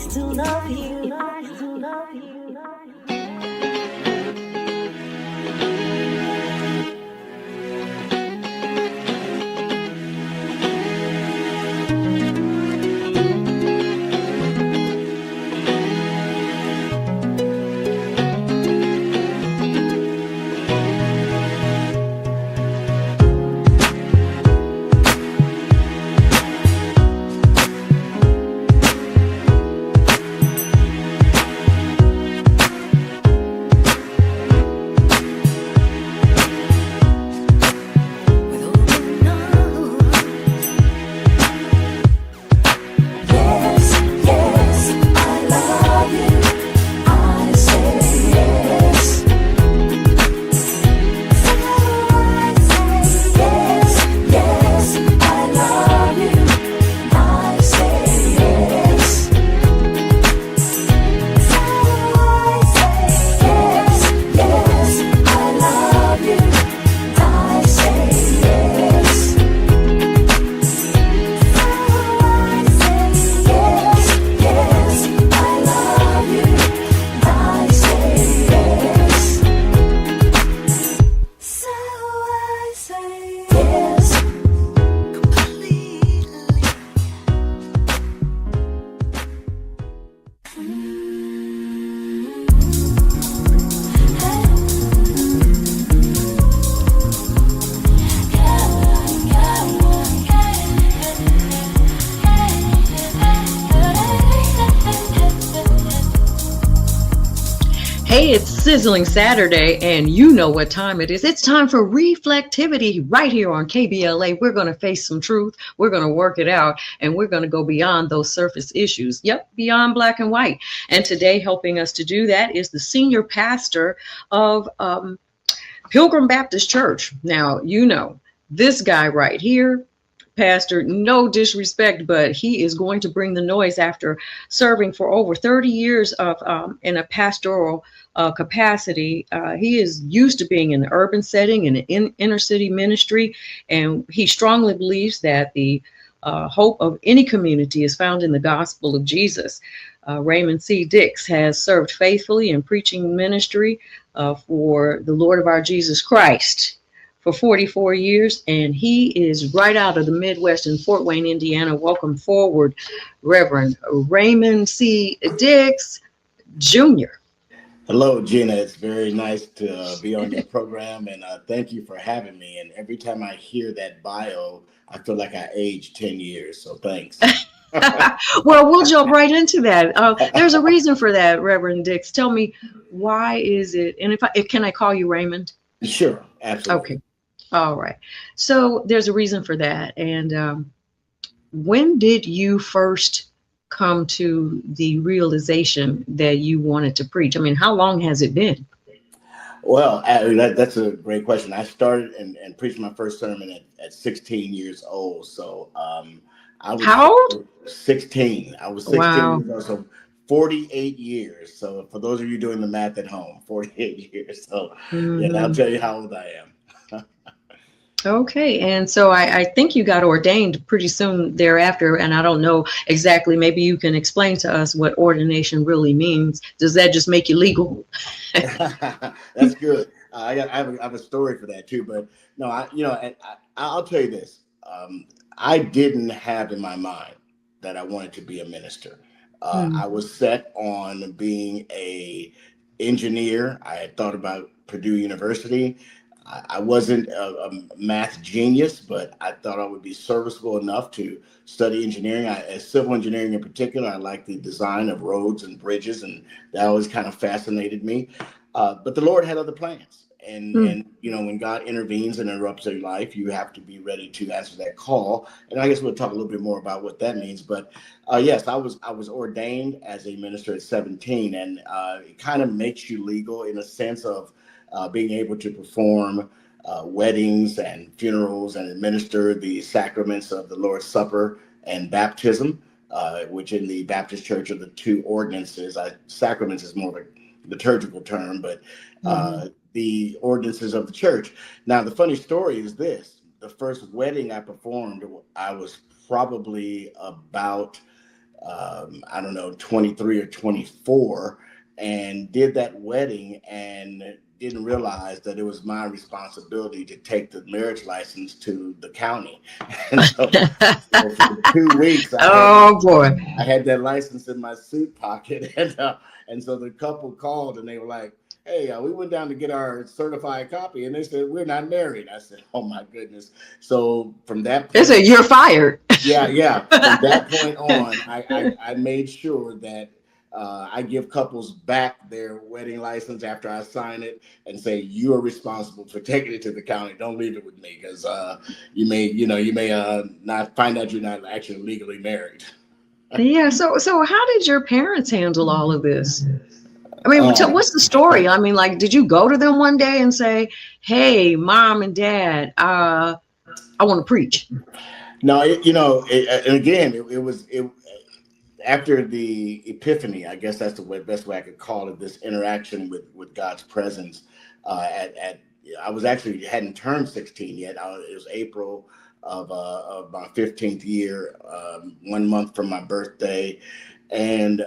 still love you, if I still love you. Hey, it's Sizzling Saturday, and you know what time it is. It's time for Reflectivity right here on KBLA. We're going to face some truth. We're going to work it out, and we're going to go beyond those surface issues. Yep, beyond black and white. And today, helping us to do that is the senior pastor of Pilgrim Baptist Church. Now, you know, this guy right here, pastor, no disrespect, but he is going to bring the noise after serving for over 30 years of in a pastoral capacity. He is used to being in the urban setting and in inner city ministry, and he strongly believes that the hope of any community is found in the gospel of Jesus. Raymond Dix has served faithfully in preaching ministry for the Lord of our Jesus Christ for 44 years, and he is right out of the Midwest in Fort Wayne, Indiana. Welcome forward, Reverend Raymond Dix, Jr. Hello, Gina. It's very nice to be on your program, and thank you for having me. And every time I hear that bio, I feel like I aged 10 years, so thanks. Well, we'll jump right into that. There's a reason for that, Reverend Dix. Tell me, why is it, and can I call you Raymond? Sure, absolutely. Okay. All right. So there's a reason for that. And when did you first come to the realization that you wanted to preach? I mean, how long has it been? Well, that's a great question. I started and preached my first sermon at 16 years old. So I was How old? 16. I was 16 Wow. years old. So 48 years. So for those of you doing the math at home, 48 years. So yeah, that'll tell you how old I am. Okay, and so I think you got ordained pretty soon thereafter, and I don't know exactly, maybe you can explain to us what ordination really means. Does that just make you legal? That's good. I have a story for that too, but no, I'll tell you this. I didn't have in my mind that I wanted to be a minister. I was set on being a engineer. I had thought about Purdue University. I wasn't a math genius, but I thought I would be serviceable enough to study engineering. Civil engineering in particular, I like the design of roads and bridges, and that always kind of fascinated me. But the Lord had other plans. And you know, when God intervenes and interrupts your life, you have to be ready to answer that call. And I guess we'll talk a little bit more about what that means. But yes, I was ordained as a minister at 17, and it kind of makes you legal in a sense of being able to perform weddings and funerals and administer the sacraments of the Lord's Supper and baptism, which in the Baptist Church are the two ordinances. Sacraments is more of a liturgical term, but the ordinances of the church. Now, the funny story is this. The first wedding I performed, I was probably about I don't know, 23 or 24, and did that wedding and didn't realize that it was my responsibility to take the marriage license to the county. And so for 2 weeks, I had that license in my suit pocket. And so the couple called and they were like, hey, we went down to get our certified copy, and they said, we're not married. I said, oh, my goodness. So from that point, they said, you're fired. Yeah. From that point on, I made sure that I give couples back their wedding license after I sign it and say, you are responsible for taking it to the county. Don't leave it with me, because you may not find out you're not actually legally married. Yeah. So how did your parents handle all of this? I mean, what's the story? I mean, like, did you go to them one day and say, hey, mom and dad, I want to preach? No, and again, it was after the epiphany, I guess that's the best way I could call it, this interaction with God's presence. I was actually hadn't turned 16 yet. It was April of my 15th year, 1 month from my birthday. And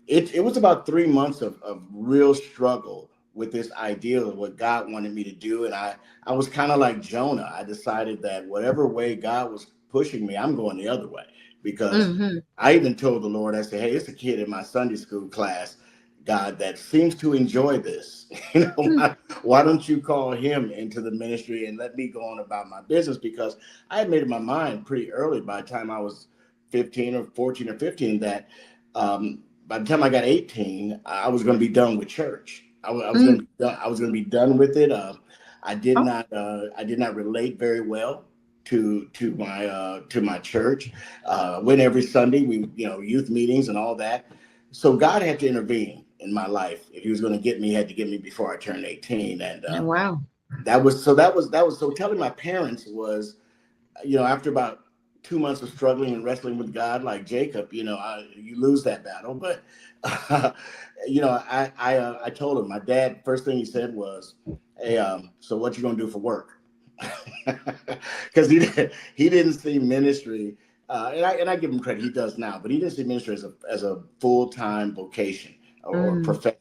it was about 3 months of real struggle with this idea of what God wanted me to do. And I was kind of like Jonah. I decided that whatever way God was pushing me, I'm going the other way. Because I even told the Lord, I said, hey, it's a kid in my Sunday school class, God, that seems to enjoy this. Why don't you call him into the ministry and let me go on about my business? Because I had made up my mind pretty early, by the time I was 15 or 14 or 15, that by the time I got 18, I was going to be done with church. I was going to be done with it. I did not relate very well to my church. Went every Sunday, we youth meetings and all that. So God had to intervene in my life. If he was going to get me, he had to get me before I turned 18. And wow, that was so telling my parents was, after about 2 months of struggling and wrestling with God, like Jacob, you lose that battle. But I told him, my dad, first thing he said was, hey, so what you gonna do for work? Because he didn't see ministry, and I give him credit, he does now, but he didn't see ministry as a full-time vocation or profession.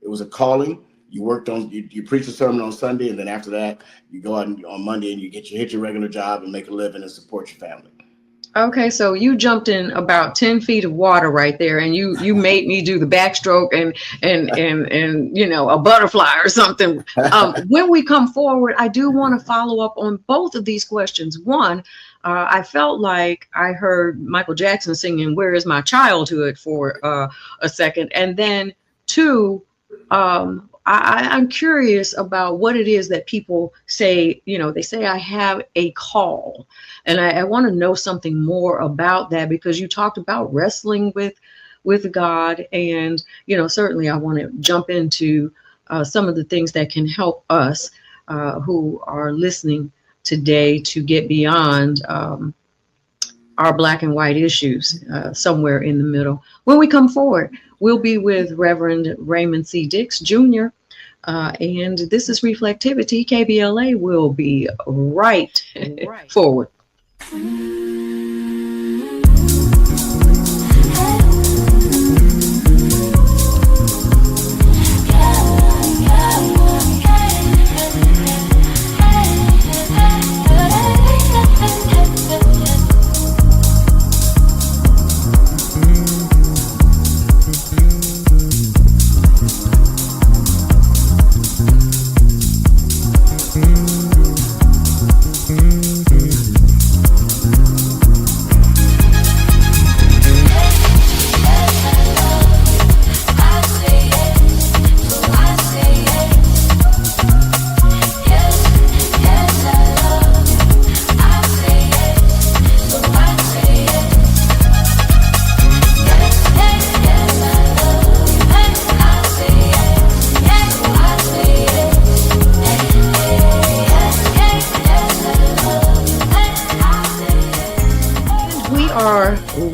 It was a calling. You worked on, you preach a sermon on Sunday, and then after that, you go out on Monday and you hit your regular job and make a living and support your family. Okay, so you jumped in about 10 feet of water right there, and you made me do the backstroke and a butterfly or something. When we come forward, I do want to follow up on both of these questions. One, I felt like I heard Michael Jackson singing "Where Is My Childhood" for a second, and then two, I'm curious about what it is that people say. They say I have a call, and I want to know something more about that, because you talked about wrestling with God, and certainly I want to jump into some of the things that can help us who are listening today to get beyond our black and white issues, somewhere in the middle. When we come forward, we'll be with Reverend Raymond C. Dix, Jr., and this is Reflectivity. KBLA will be right forward.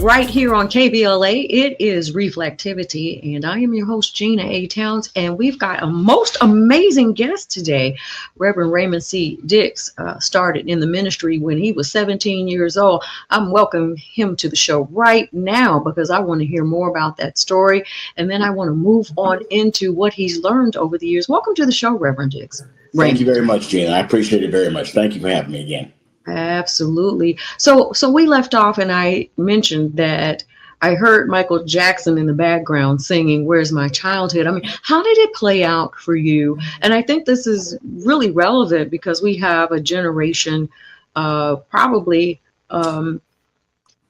right here on KBLA. It is Reflectivity, and I am your host, Gina A. Towns, and we've got a most amazing guest today. Reverend Raymond Dix started in the ministry when he was 17 years old. I'm welcoming him to the show right now because I want to hear more about that story, and then I want to move on into what he's learned over the years. Welcome to the show, Reverend Dix. Thank you very much, Gina. I appreciate it very much. Thank you for having me again. Absolutely. So we left off, and I mentioned that I heard Michael Jackson in the background singing "Where's My Childhood." I mean, how did it play out for you? And I think this is really relevant because we have a generation, probably, not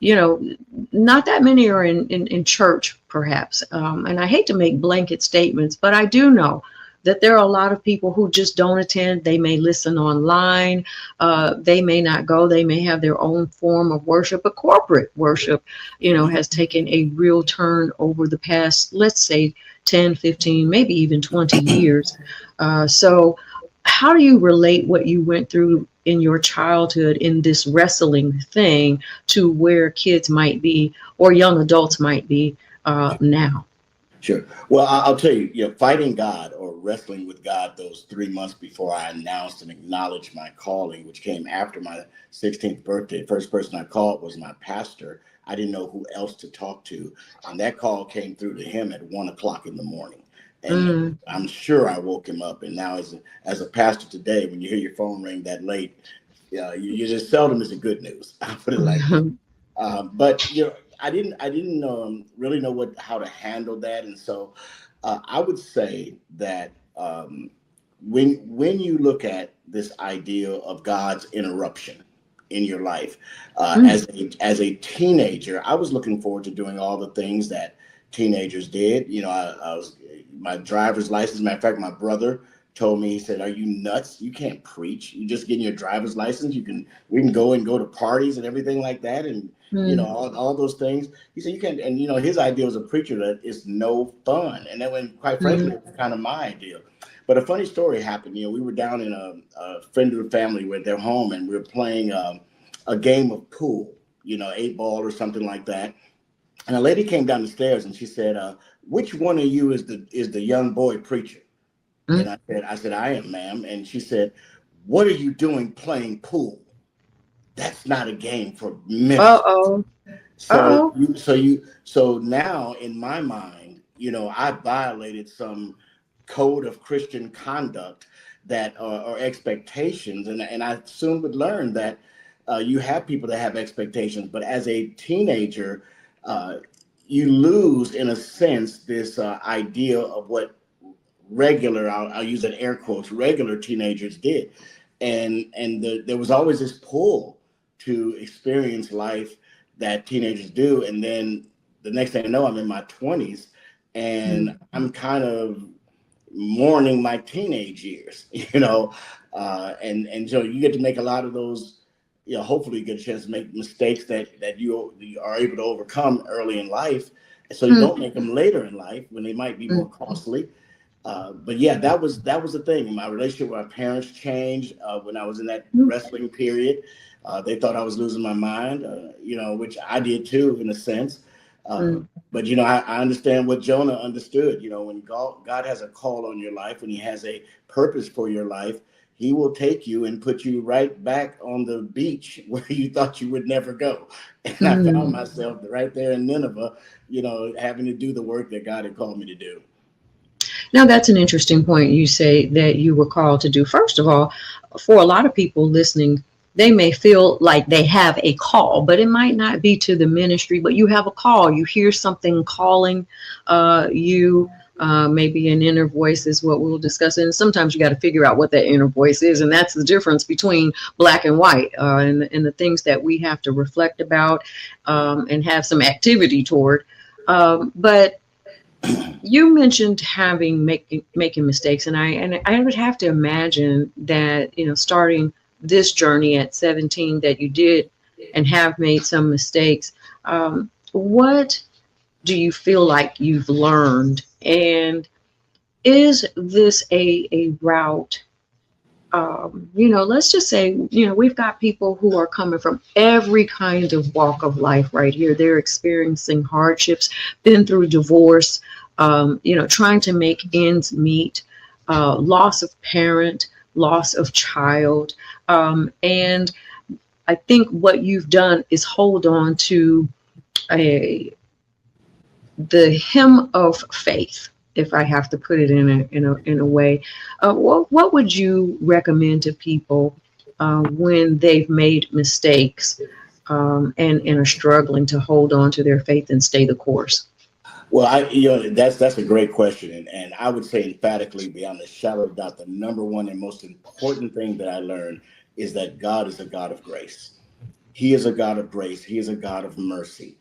that many are in church, perhaps. And I hate to make blanket statements, but I do know that there are a lot of people who just don't attend. They may listen online. They may not go. They may have their own form of worship, but corporate worship, has taken a real turn over the past, let's say 10, 15, maybe even 20 years. So how do you relate what you went through in your childhood in this wrestling thing to where kids might be or young adults might be now? Sure. Well, I'll tell you, fighting God or wrestling with God those 3 months before I announced and acknowledged my calling, which came after my 16th birthday. First person I called was my pastor. I didn't know who else to talk to. And that call came through to him at 1 o'clock in the morning. And I'm sure I woke him up. And now as a pastor today, when you hear your phone ring that late, you just seldom is it good news. I'll put it like that. But I didn't really know how to handle that, and so I would say that when you look at this idea of God's interruption in your life, as a teenager, I was looking forward to doing all the things that teenagers did. I was my driver's license. Matter of fact, my brother told me, he said, "Are you nuts? You can't preach. You just getting your driver's license. We can go to parties and everything like that, and all those things." He said, "You can't." And his idea as a preacher that is no fun. And then, when quite frankly, it was kind of my idea. But a funny story happened. We were down in a friend of the family with their home, and we were playing a game of pool, 8-ball or something like that. And a lady came down the stairs and she said, "Which one of you is the young boy preacher?" And I said, "I am, ma'am." And she said, "What are you doing playing pool? That's not a game for ministers." So now in my mind, I violated some code of Christian conduct that or expectations, and I soon would learn that you have people that have expectations, but as a teenager, you lose in a sense this idea of what regular, I'll use that air quotes, regular teenagers did. And there was always this pull to experience life that teenagers do. And then the next thing I know, I'm in my 20s and I'm kind of mourning my teenage years, and so you get to make a lot of those, hopefully you get a chance to make mistakes that you are able to overcome early in life. So you don't make them later in life when they might be more costly. But yeah, that was the thing. My relationship with my parents changed when I was in that wrestling period. They thought I was losing my mind, which I did too, in a sense. But I understand what Jonah understood. When God has a call on your life, when He has a purpose for your life, He will take you and put you right back on the beach where you thought you would never go. And I found myself right there in Nineveh, having to do the work that God had called me to do. Now, that's an interesting point. You say that you were called to do. First of all, for a lot of people listening, they may feel like they have a call, but it might not be to the ministry, but you have a call. You hear something calling you. Maybe an inner voice is what we'll discuss. And sometimes you got to figure out what that inner voice is. And that's the difference between black and white and the things that we have to reflect about and have some activity toward. But you mentioned making mistakes, and I would have to imagine that starting this journey at 17 that you did and have made some mistakes. What do you feel like you've learned, and is this a route let's just say, we've got people who are coming from every kind of walk of life right here. They're experiencing hardships, been through divorce, trying to make ends meet, loss of parent, loss of child. And I think what you've done is hold on to the hymn of faith, if I have to put it in a way. What would you recommend to people when they've made mistakes and are struggling to hold on to their faith and stay the course? Well, that's a great question, and I would say emphatically, beyond a shadow of doubt, the number one and most important thing that I learned is that God is a God of grace. He is a God of grace. He is a God of mercy.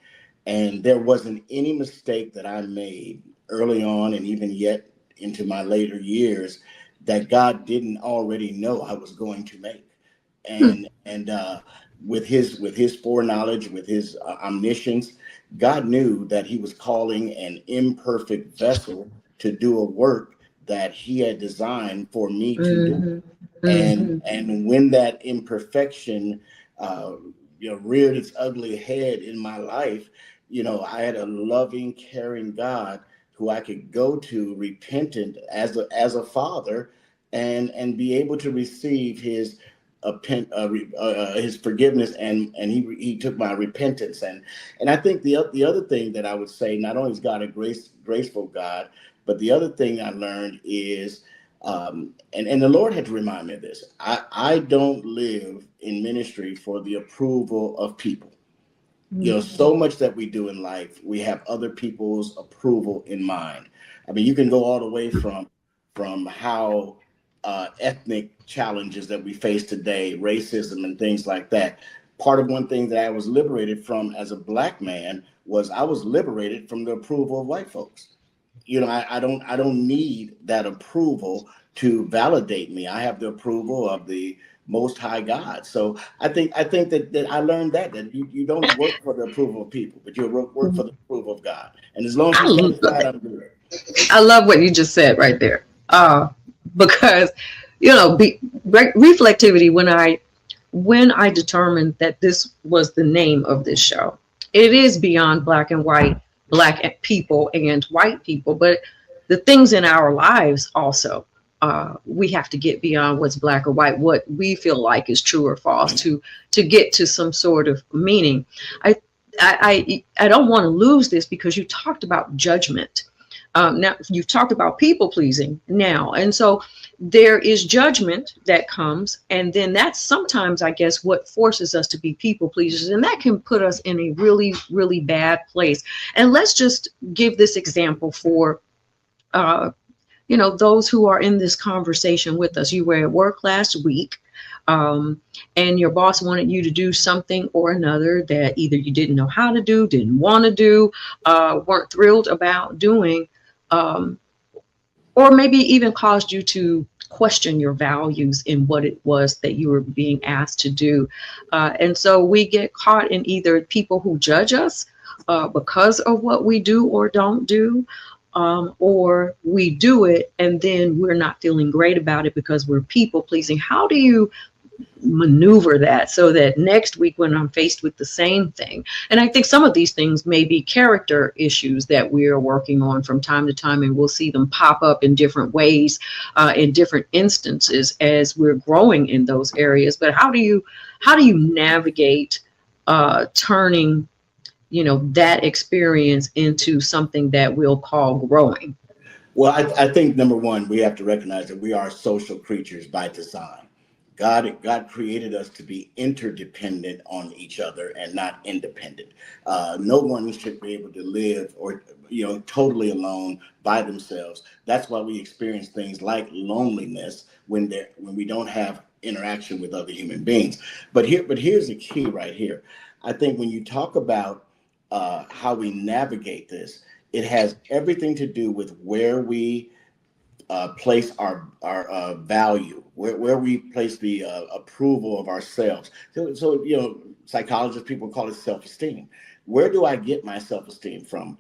And there wasn't any mistake that I made early on and even yet into my later years that God didn't already know I was going to make. And with his foreknowledge, with his omniscience, God knew that he was calling an imperfect vessel to do a work that he had designed for me to do. And when that imperfection reared its ugly head in my life, I had a loving, caring God who I could go to repentant as a father, and be able to receive his forgiveness, and he took my repentance. And I think the other thing that I would say, not only is God a graceful God, but the other thing I learned is, and the Lord had to remind me of this. I don't live in ministry for the approval of people. So much that we do in life, we have other people's approval in mind. I mean, you can go all the way from how ethnic challenges that we face today, racism and things like that. Part of one thing that I was liberated from as a Black man was I was liberated from the approval of white folks. I don't need that approval to validate me. I have the approval of the Most High God. So I think that I learned that you don't work for the approval of people, but you work for the approval of God. And as long as He's satisfied, I'm good. I love what you just said right there. Because, reflectivity, when I determined that this was the name of this show, it is beyond black and white, black people and white people, but the things in our lives also, we have to get beyond what's black or white, what we feel like is true or false, to get to some sort of meaning. I don't want to lose this, because you talked about judgment. Now you've talked about people pleasing now. And so there is judgment that comes. And then that's sometimes, I guess, what forces us to be people pleasers. And that can put us in a really, really bad place. And let's just give this example for, those who are in this conversation with us. You were at work last week. And your boss wanted you to do something or another that either you didn't know how to do, didn't want to do, weren't thrilled about doing, or maybe even caused you to question your values in what it was that you were being asked to do. And so we get caught in either people who judge us because of what we do or don't do, or we do it and then we're not feeling great about it because we're people pleasing. How do you maneuver that so that next week when I'm faced with the same thing? And I think some of these things may be character issues that we are working on from time to time, and we'll see them pop up in different ways, in different instances as we're growing in those areas. But how do you navigate turning that experience into something that we'll call growing? Well, I think number one, we have to recognize that we are social creatures by design. God created us to be interdependent on each other and not independent. No one should be able to live or totally alone by themselves. That's why we experience things like loneliness when we don't have interaction with other human beings. But here's the key right here. I think when you talk about how we navigate this, it has everything to do with where we place our value, where we place the approval of ourselves. So psychologists, people call it self-esteem. Where do I get my self-esteem from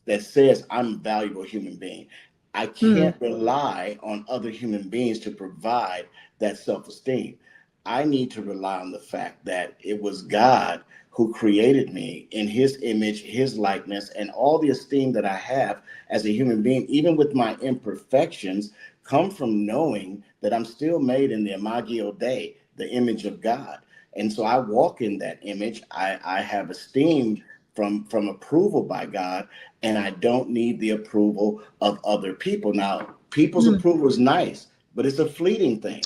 that says I'm a valuable human being? I can't rely on other human beings to provide that self-esteem. I need to rely on the fact that it was God who created me in his image, his likeness, and all the esteem that I have as a human being, even with my imperfections, come from knowing that I'm still made in the Imago Dei, the image of God. And so I walk in that image. I have esteem from approval by God, and I don't need the approval of other people. Now, people's approval is nice, but it's a fleeting thing.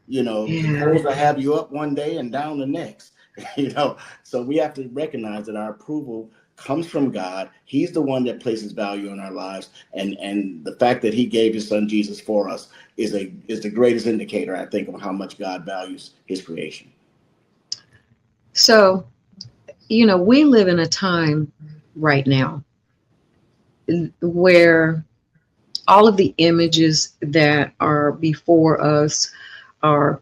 You know, the polls will have you up one day and down the next. You know, so we have to recognize that our approval comes from God. He's the one that places value in our lives, and the fact that he gave his son Jesus for us is the greatest indicator, I think, of how much God values his creation. So, you know, we live in a time right now where all of the images that are before us are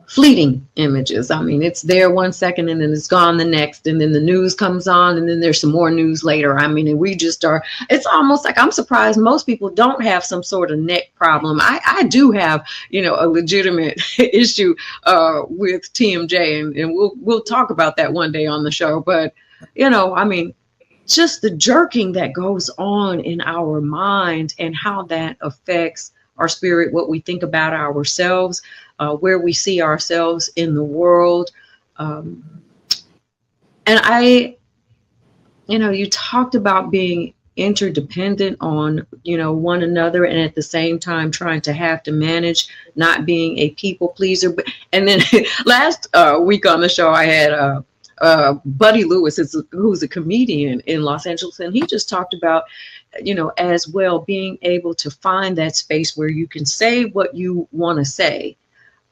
fleeting images. I mean, it's there 1 second and then it's gone the next, and then the news comes on and then there's some more news later. I mean, and we just are, it's almost like, I'm surprised most people don't have some sort of neck problem. I do have, you know, a legitimate issue with TMJ, and we'll talk about that one day on the show. But, you know, I mean, just the jerking that goes on in our mind and how that affects our spirit, what we think about ourselves, where we see ourselves in the world. And you know, you talked about being interdependent on, you know, one another, and at the same time trying to have to manage not being a people pleaser. And then last week on the show, I had Buddy Lewis, who's a comedian in Los Angeles, and he just talked about, you know, as well, being able to find that space where you can say what you want to say,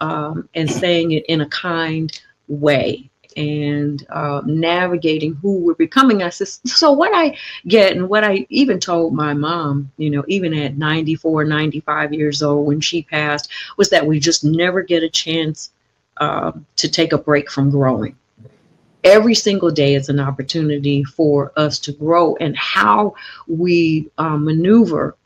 and saying it in a kind way, and navigating who we're becoming. I said, so what I get, and what I even told my mom, you know, even at 94, 95 years old when she passed, was that we just never get a chance to take a break from growing. Every single day is an opportunity for us to grow, and how we maneuver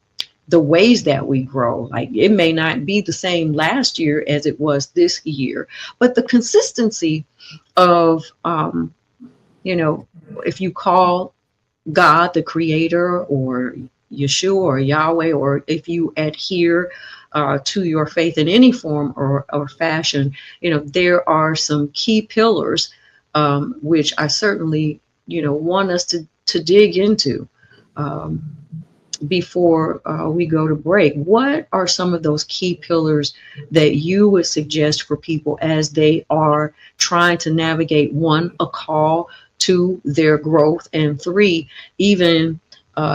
the ways that we grow. Like, it may not be the same last year as it was this year, but the consistency of, you know, if you call God the creator, or Yeshua or Yahweh, or if you adhere to your faith in any form or fashion, you know, there are some key pillars, which I certainly, you know, want us to dig into before we go to break. What are some of those key pillars that you would suggest for people as they are trying to navigate, one, a call, two, their growth, and three, even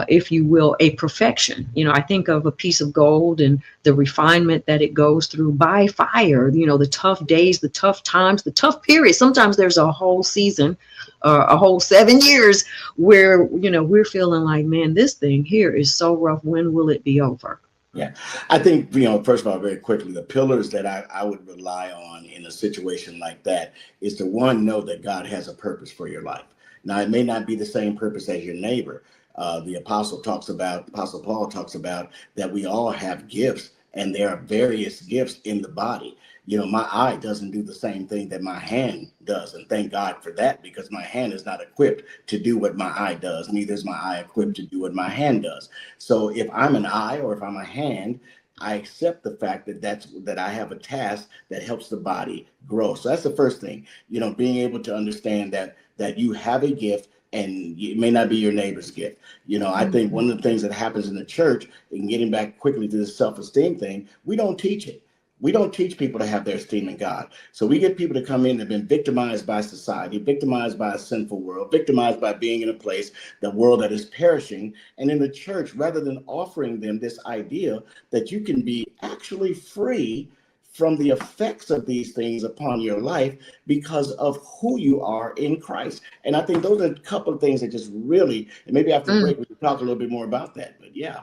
if you will, a perfection? You know, I think of a piece of gold and the refinement that it goes through by fire, you know, the tough days, the tough times, the tough periods. Sometimes there's a whole season, a whole 7 years where, you know, we're feeling like, man, this thing here is so rough. When will it be over? Yeah, I think, you know, first of all, very quickly, the pillars that I would rely on in a situation like that is to, one, know that God has a purpose for your life. Now, it may not be the same purpose as your neighbor. The Apostle Paul talks about that we all have gifts, and there are various gifts in the body. You know, my eye doesn't do the same thing that my hand does. And thank God for that, because my hand is not equipped to do what my eye does. Neither is my eye equipped to do what my hand does. So if I'm an eye or if I'm a hand, I accept the fact that I have a task that helps the body grow. So that's the first thing, you know, being able to understand that you have a gift, and it may not be your neighbor's gift. You know, I think one of the things that happens in the church, and getting back quickly to this self-esteem thing, we don't teach it. We don't teach people to have their esteem in God. So we get people to come in that have been victimized by society, victimized by a sinful world, victimized by being in a place, the world that is perishing. And in the church, rather than offering them this idea that you can be actually free from the effects of these things upon your life because of who you are in Christ. And I think those are a couple of things that just really, and maybe after the break, we can talk a little bit more about that. But yeah,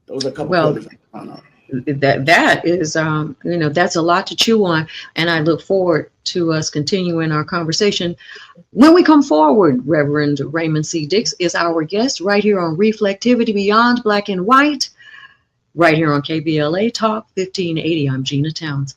those are a couple of pillars I found out. That is, you know, that's a lot to chew on. And I look forward to us continuing our conversation when we come forward. Reverend Raymond C. Dix is our guest right here on Reflectivity Beyond Black and White. right here on KBLA Talk 1580. I'm Gina Towns.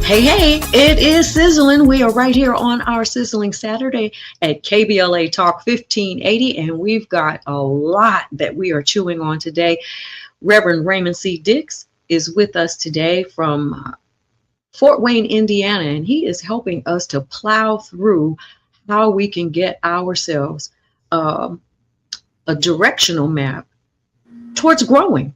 Hey, it is sizzling. We are right here on our Sizzling Saturday at KBLA Talk 1580, and we've got a lot that we are chewing on today. Reverend Raymond C. Dix is with us today from Fort Wayne, Indiana, and he is helping us to plow through how we can get ourselves a directional map towards growing,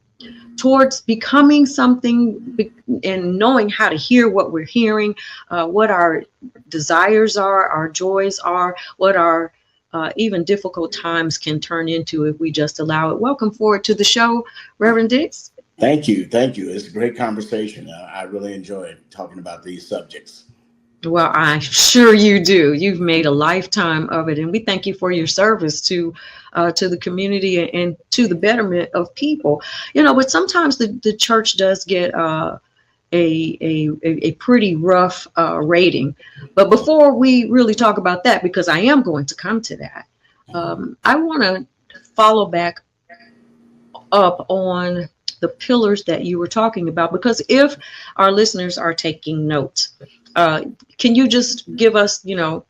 towards becoming something, and knowing how to hear what we're hearing, what our desires are, our joys are, what our even difficult times can turn into if we just allow it. Welcome forward to the show, Reverend Dix. Thank you. Thank you. It's a great conversation. I really enjoy talking about these subjects. Well, I'm sure you do. You've made a lifetime of it, and we thank you for your service to the community and to the betterment of people. You know, but sometimes the church does get a pretty rough rating. But before we really talk about that, because I am going to come to that, I want to follow back up on the pillars that you were talking about, because if our listeners are taking notes, can you just give us, the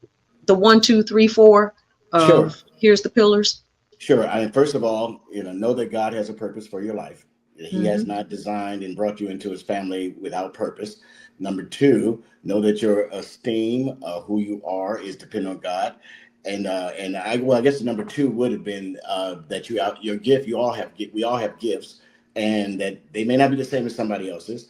1, 2, 3, 4 of Sure. Here's the pillars? Sure. First of all, know that God has a purpose for your life. He has not designed and brought you into his family without purpose. Number 2, know that your esteem of who you are is dependent on God. I guess number 2 would have been that your gift. We all have gifts, and that they may not be the same as somebody else's.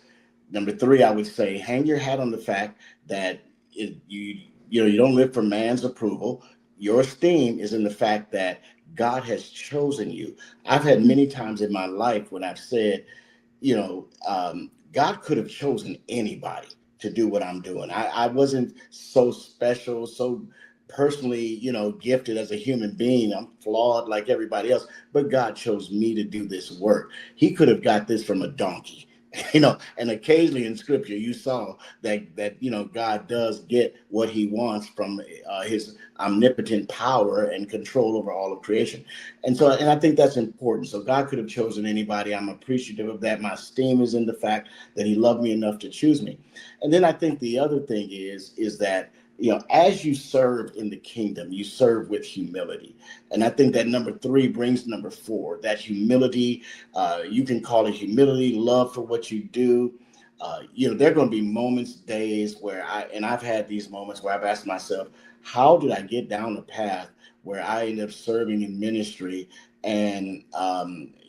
Number 3, I would say, hang your hat on the fact that you don't live for man's approval. Your esteem is in the fact that God has chosen you. I've had many times in my life when I've said, God could have chosen anybody to do what I'm doing. I wasn't so special, so personally, gifted as a human being. I'm flawed like everybody else, but God chose me to do this work. He could have got this from a donkey. And occasionally in scripture, you saw that God does get what he wants from his omnipotent power and control over all of creation. And I think that's important. So God could have chosen anybody. I'm appreciative of that. My esteem is in the fact that he loved me enough to choose me. And then I think the other thing is that, as you serve in the kingdom, you serve with humility. And I think that number 3 brings number 4, that humility. You can call it humility, love for what you do. There are going to be moments, days where I've had these moments where I've asked myself, how did I get down the path where I end up serving in ministry? And,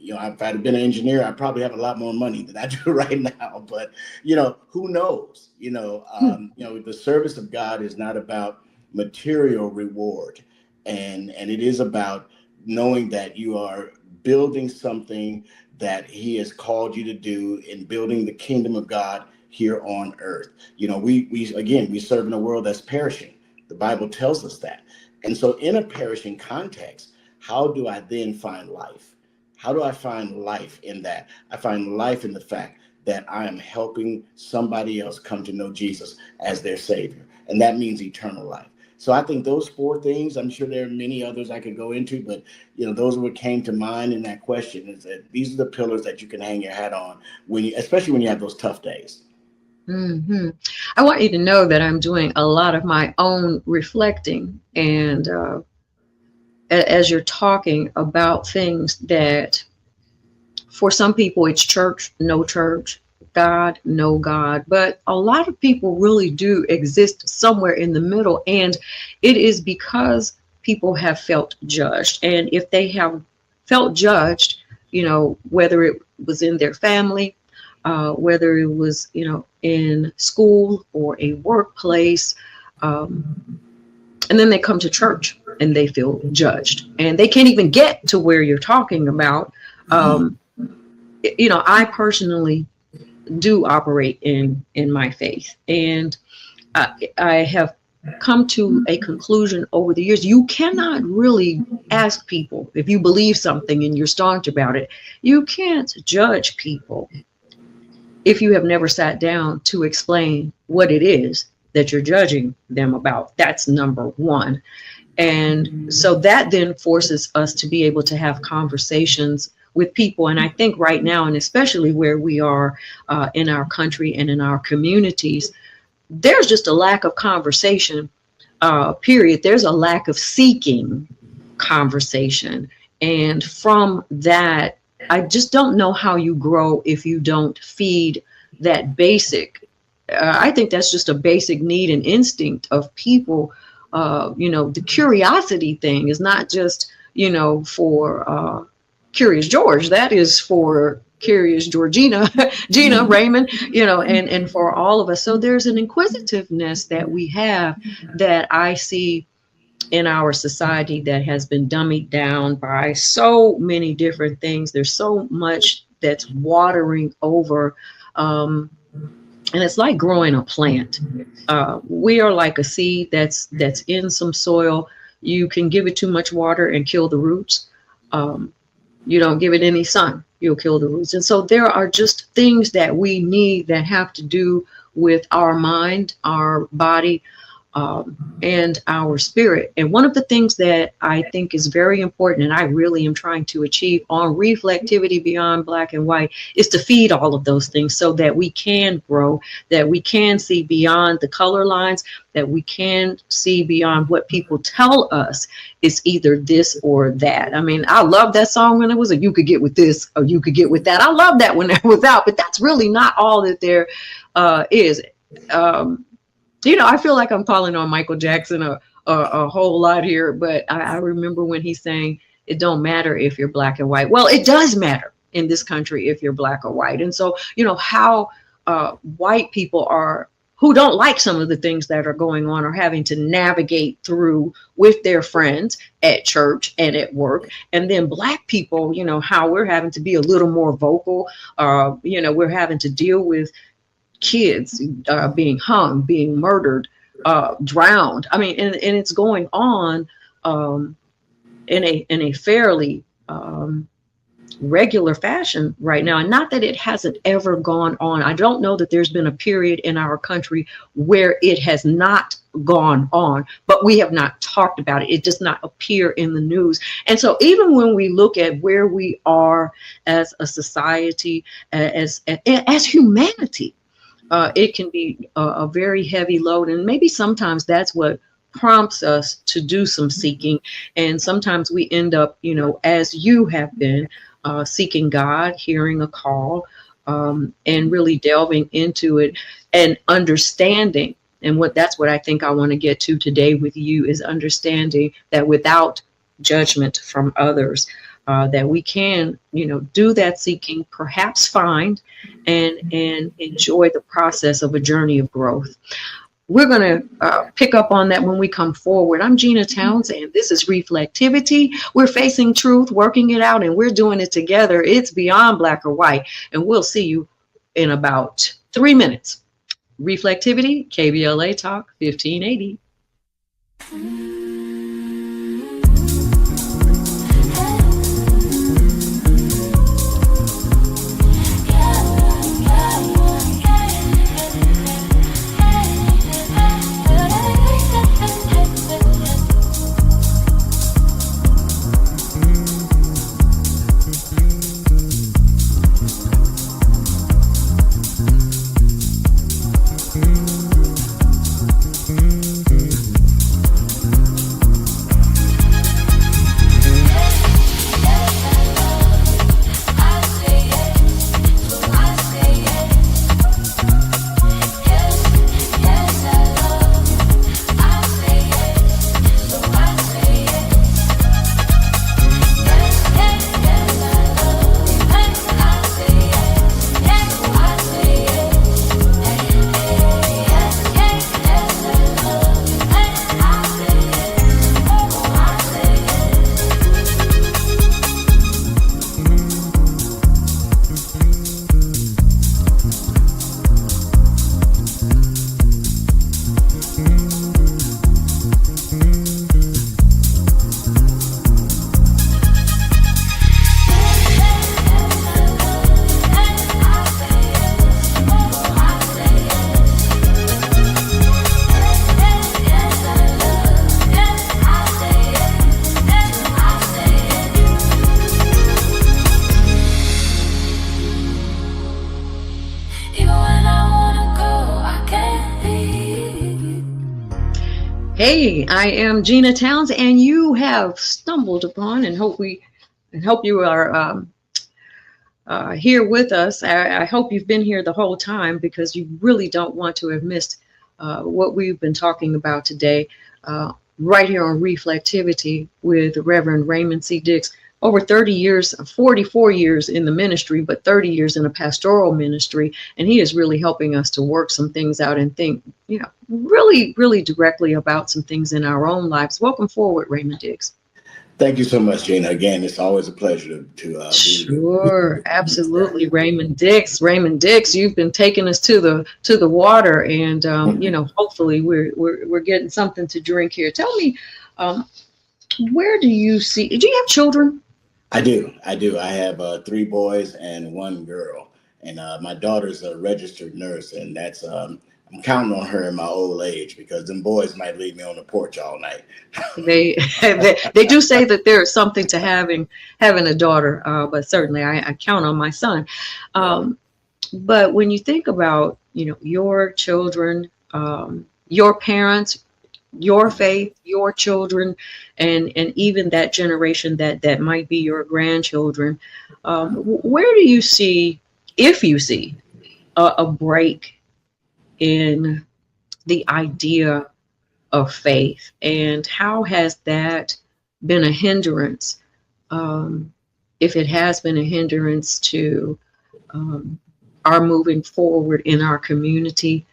if I'd been an engineer, I probably have a lot more money than I do right now. But, who knows? The service of God is not about material reward. And it is about knowing that you are building something that he has called you to do in building the kingdom of God here on earth. We serve in a world that's perishing. The Bible tells us that. And so in a perishing context, how do I then find life? How do I find life in that? I find life in the fact that I am helping somebody else come to know Jesus as their Savior. And that means eternal life. So I think those 4 things, I'm sure there are many others I could go into, but those are what came to mind in that question, is that these are the pillars that you can hang your hat on especially when you have those tough days. Mm-hmm. I want you to know that I'm doing a lot of my own reflecting, and as you're talking about things that for some people it's church, no church, God, no God, but a lot of people really do exist somewhere in the middle. And it is because people have felt judged. And if they have felt judged, whether it was in their family, whether it was, in school or a workplace, and then they come to church and they feel judged and they can't even get to where you're talking about. I personally do operate in my faith, and I have come to a conclusion over the years. You cannot really ask people if you believe something and you're staunch about it. You can't judge people if you have never sat down to explain what it is that you're judging them about. That's number one. And so that then forces us to be able to have conversations with people. And I think right now, and especially where we are in our country and in our communities, there's just a lack of conversation, period. There's a lack of seeking conversation. And from that, I just don't know how you grow if you don't feed that basic. I think that's just a basic need and instinct of people. The curiosity thing is not just, for Curious George. That is for Curious Georgina, Gina, Raymond, and for all of us. So there's an inquisitiveness that we have that I see in our society that has been dummied down by so many different things. There's so much that's watering over, and it's like growing a plant. We are like a seed that's in some soil. You can give it too much water and kill the roots. You don't give it any sun, you'll kill the roots. And so there are just things that we need that have to do with our mind, our body, and our spirit. And one of the things that I think is very important, and I really am trying to achieve on Reflectivity Beyond Black and White, is to feed all of those things so that we can grow, that we can see beyond the color lines, that we can see beyond what people tell us is either this or that. I mean, I love that song when it was you could get with this or you could get with that. I love that when that was out, but that's really not all that there is. I feel like I'm calling on Michael Jackson a whole lot here, but I remember when he's saying it don't matter if you're black and white. Well, it does matter in this country if you're black or white. And so, how white people are who don't like some of the things that are going on are having to navigate through with their friends at church and at work. And then black people, how we're having to be a little more vocal. We're having to deal with kids being hung, being murdered, drowned. I mean, and it's going on in a fairly regular fashion right now. And not that it hasn't ever gone on. I don't know that there's been a period in our country where it has not gone on, but we have not talked about it. It does not appear in the news. And so even when we look at where we are as a society, as humanity, it can be a very heavy load. And maybe sometimes that's what prompts us to do some seeking. And sometimes we end up, as you have been, seeking God, hearing a call, and really delving into it and understanding. And that's what I think I want to get to today with you is understanding that without judgment from others, that we can, do that seeking, perhaps find and enjoy the process of a journey of growth. We're going to pick up on that when we come forward. I'm Gina Townsend. This is Reflectivity. We're facing truth, working it out, and we're doing it together. It's beyond black or white, and we'll see you in about 3 minutes. Reflectivity, KBLA Talk 1580. Hey, I am Gina Towns, and you have stumbled upon and hope you are here with us. I hope you've been here the whole time because you really don't want to have missed what we've been talking about today, right here on Reflectivity with Reverend Raymond C. Dix. Over 30 years, 44 years in the ministry, but 30 years in a pastoral ministry. And he is really helping us to work some things out and think, really, really directly about some things in our own lives. Welcome forward, Raymond Dix. Thank you so much, Gina. Again, it's always a pleasure to be Sure, with absolutely, Raymond Dix. Raymond Dix, you've been taking us to the water, and you. hopefully we're getting something to drink here. Tell me, where do you see? Do you have children? I do. I do. I have three boys and one girl, and my daughter's a registered nurse, and I'm counting on her in my old age because them boys might leave me on the porch all night. They they do say that there is something to having a daughter, but certainly I count on my son. Um, but when you think about your children, your parents, your faith, your children, and even that generation that might be your grandchildren, where do you see, if you see, a break in the idea of faith, and how has that been a hindrance, if it has been a hindrance to um, our moving forward in our community,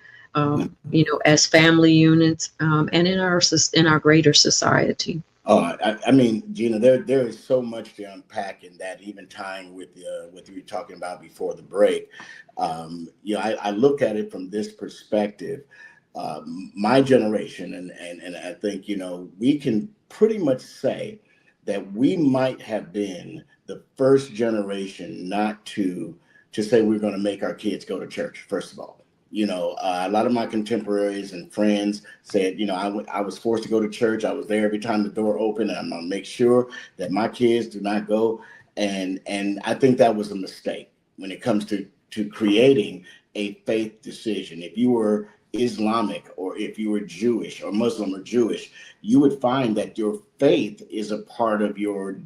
as family units, and in our greater society. Oh, I mean, Gina, there is so much to unpack in that, even tying with what you were talking about before the break. I look at it from this perspective. My generation, and I think, we can pretty much say that we might have been the first generation not to say we're going to make our kids go to church, first of all. A lot of my contemporaries and friends said, I was forced to go to church. I was there every time the door opened, and I'm going to make sure that my kids do not go. And I think that was a mistake when it comes to creating a faith decision. If you were Islamic, or if you were Jewish or Muslim or Jewish, you would find that your faith is a part of your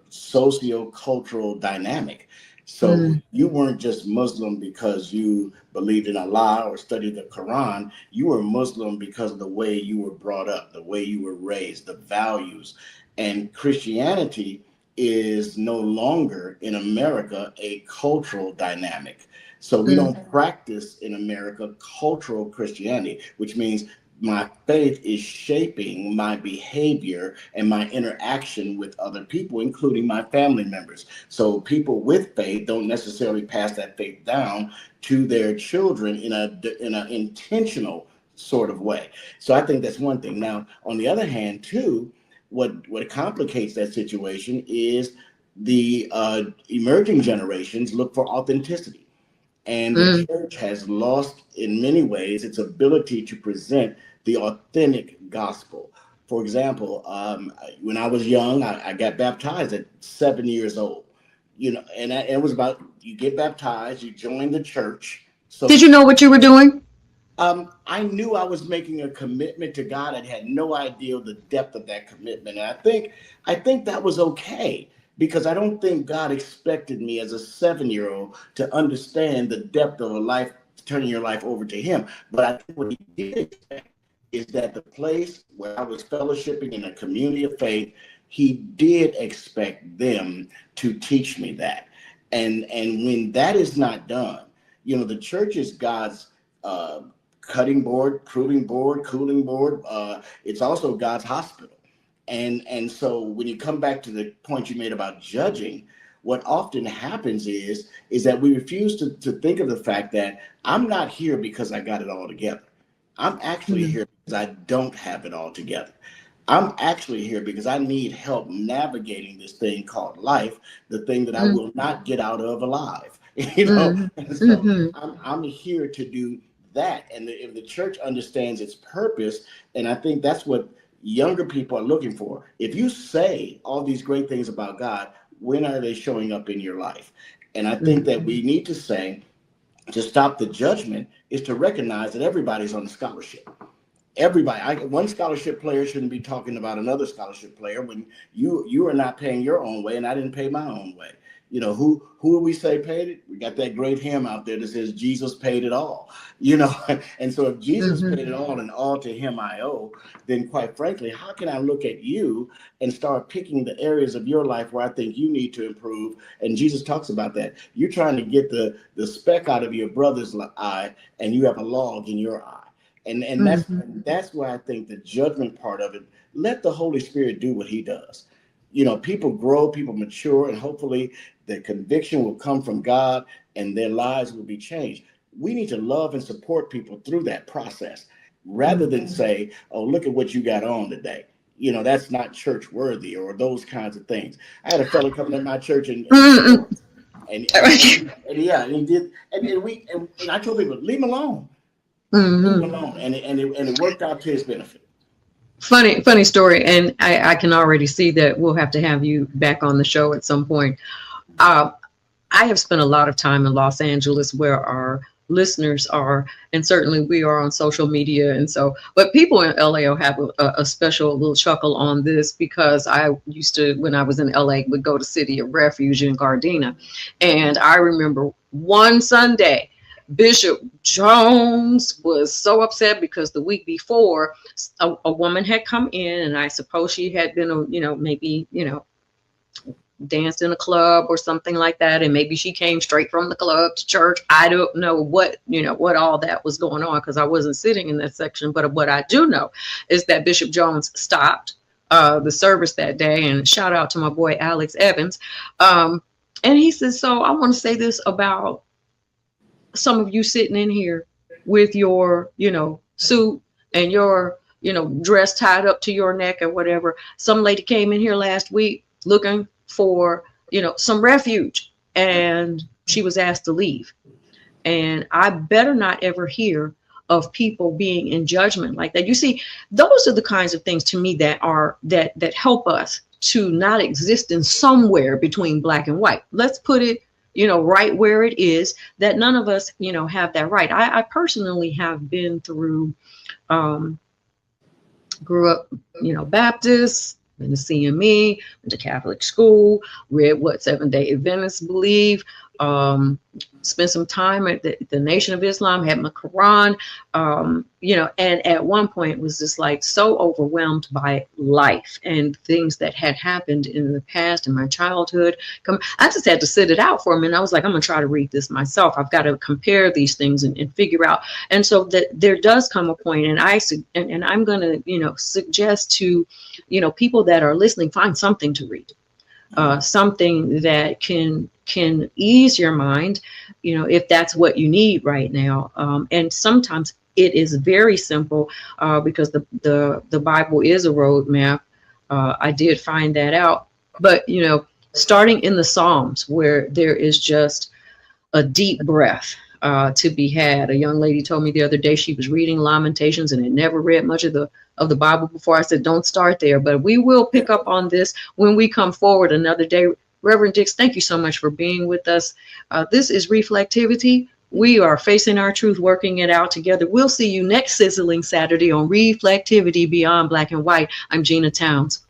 socio-cultural dynamic. So you weren't just Muslim because you believed in Allah or studied the Quran. You were Muslim because of the way you were brought up, the way you were raised, the values. And Christianity is no longer in America a cultural dynamic. So we don't practice in America cultural Christianity, which means my faith is shaping my behavior and my interaction with other people, including my family members. So people with faith don't necessarily pass that faith down to their children in an intentional sort of way. So I think that's one thing. Now, on the other hand, too, what complicates that situation is the emerging generations look for authenticity. And the church has lost, in many ways, its ability to present the authentic gospel. For example, when I was young, I got baptized at 7 years old. And it was about, you get baptized, you join the church. Did So you know what you were doing? I knew I was making a commitment to God. I had no idea the depth of that commitment. And I think that was okay, because I don't think God expected me as a 7-year-old to understand the depth of a life, turning your life over to Him. But I think what He did expect is that the place where I was fellowshipping in a community of faith, He did expect them to teach me that. And when that is not done, the church is God's uh, cutting board, pruning board, cooling board. It's also God's hospital. And so when you come back to the point you made about judging, what often happens is that we refuse to think of the fact that I'm not here because I got it all together. I'm actually here because I don't have it all together. I'm actually here because I need help navigating this thing called life, the thing that I will not get out of alive. And so I'm here to do that. And if the church understands its purpose, and I think that's what younger people are looking for. If you say all these great things about God, when are they showing up in your life? And I think that we need to say, to stop the judgment is to recognize that everybody's on the scholarship. everybody, one scholarship player shouldn't be talking about another scholarship player when you are not paying your own way and I didn't pay my own way. You know, who do we say paid it? We got that great hymn out there that says Jesus paid it all, you know. And so if Jesus paid it all and all to him I owe, then quite frankly, how can I look at you and start picking the areas of your life where I think you need to improve? And Jesus talks about that. You're trying to get the speck out of your brother's eye and you have a log in your eye. And that's why I think the judgment part of it, let the Holy Spirit do what he does. You know, people grow, people mature, and hopefully the conviction will come from God and their lives will be changed. We need to love and support people through that process rather than say, oh, look at what you got on today. You know, that's not church worthy or those kinds of things. I had a fellow come to my church and he did. And I told people, leave him alone. Leave him alone. And it worked out to his benefit. Funny story, and I can already see that we'll have to have you back on the show at some point. I have spent a lot of time in Los Angeles where our listeners are, and certainly we are on social media. And so, but people in LA will have a special little chuckle on this because I used to, when I was in LA, would go to City of Refuge in Gardena. And I remember one Sunday, Bishop Jones was so upset because the week before a woman had come in, and I suppose she had been, maybe, danced in a club or something like that. And maybe she came straight from the club to church. I don't know what all that was going on because I wasn't sitting in that section. But what I do know is that Bishop Jones stopped the service that day, and shout out to my boy, Alex Evans. And he says, so I want to say this about some of you sitting in here with your, suit and your, dress tied up to your neck or whatever. Some lady came in here last week looking for, some refuge, and she was asked to leave. And I better not ever hear of people being in judgment like that. You see, those are the kinds of things to me that help us to not exist in somewhere between black and white. Let's put it, right where it is, that none of us, have that right. I personally have been through, grew up, Baptist, been to CME, went to Catholic school, read what Seventh-day Adventists believe, spent some time at the Nation of Islam, had my Quran, and at one point was just like so overwhelmed by life and things that had happened in the past in my childhood. I just had to sit it out for a minute. I was like, I'm gonna try to read this myself. I've got to compare these things and figure out. And so that there does come a point, and I'm gonna, suggest to, people that are listening, find something to read. Something that can ease your mind, if that's what you need right now. And sometimes it is very simple because the Bible is a roadmap. I did find that out. But, starting in the Psalms where there is just a deep breath to be had. A young lady told me the other day she was reading Lamentations and had never read much of the Bible before. I said, don't start there, but we will pick up on this when we come forward another day. Reverend Dix, thank you so much for being with us. This is Reflectivity. We are facing our truth, working it out together. We'll see you next Sizzling Saturday on Reflectivity Beyond Black and White. I'm Gina Towns.